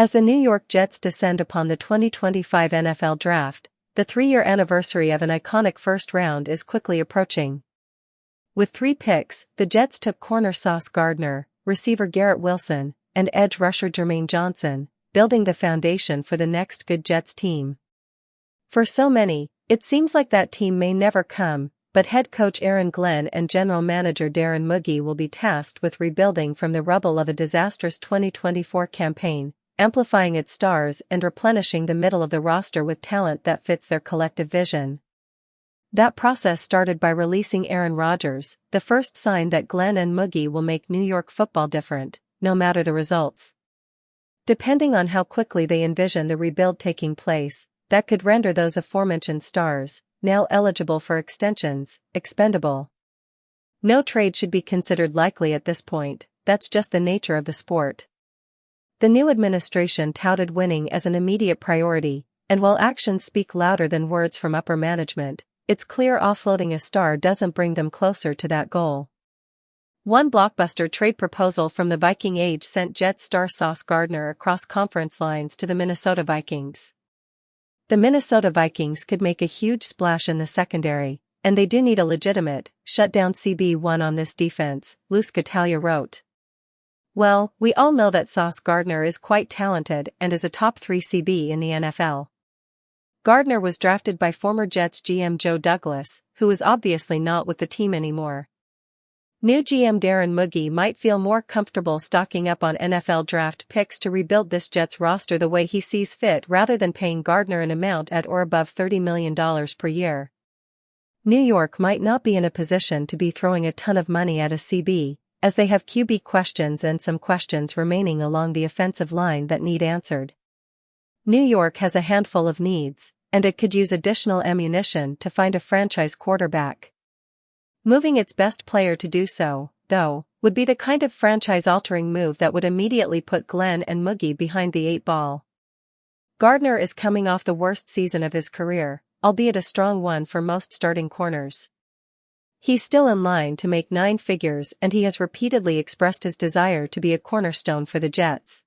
As the New York Jets descend upon the 2025 NFL Draft, the 3-year anniversary of an iconic first round is quickly approaching. With 3 picks, the Jets took corner Sauce Gardner, receiver Garrett Wilson, and edge rusher Jermaine Johnson, building the foundation for the next good Jets team. For so many, it seems like that team may never come, but head coach Aaron Glenn and general manager Darren Moogie will be tasked with rebuilding from the rubble of a disastrous 2024 campaign, amplifying its stars and replenishing the middle of the roster with talent that fits their collective vision. That process started by releasing Aaron Rodgers, the first sign that Glenn and Moogie will make New York football different, no matter the results. Depending on how quickly they envision the rebuild taking place, that could render those aforementioned stars, now eligible for extensions, expendable. No trade should be considered likely at this point, that's just the nature of the sport. The new administration touted winning as an immediate priority, and while actions speak louder than words from upper management, it's clear offloading a star doesn't bring them closer to that goal. One blockbuster trade proposal from the Viking age sent Jets star Sauce Gardner across conference lines to the Minnesota Vikings. The Minnesota Vikings could make a huge splash in the secondary, and they do need a legitimate, shutdown CB1 on this defense, Luz Catalia wrote. Well, we all know that Sauce Gardner is quite talented and is a top 3 CB in the NFL. Gardner was drafted by former Jets GM Joe Douglas, who is obviously not with the team anymore. New GM Darren Moogie might feel more comfortable stocking up on NFL draft picks to rebuild this Jets roster the way he sees fit rather than paying Gardner an amount at or above $30 million per year. New York might not be in a position to be throwing a ton of money at a CB, as they have QB questions and some questions remaining along the offensive line that need answered. New York has a handful of needs, and it could use additional ammunition to find a franchise quarterback. Moving its best player to do so, though, would be the kind of franchise-altering move that would immediately put Glenn and Moogie behind the 8 ball. Gardner is coming off the worst season of his career, albeit a strong one for most starting corners. He's still in line to make 9 figures and he has repeatedly expressed his desire to be a cornerstone for the Jets.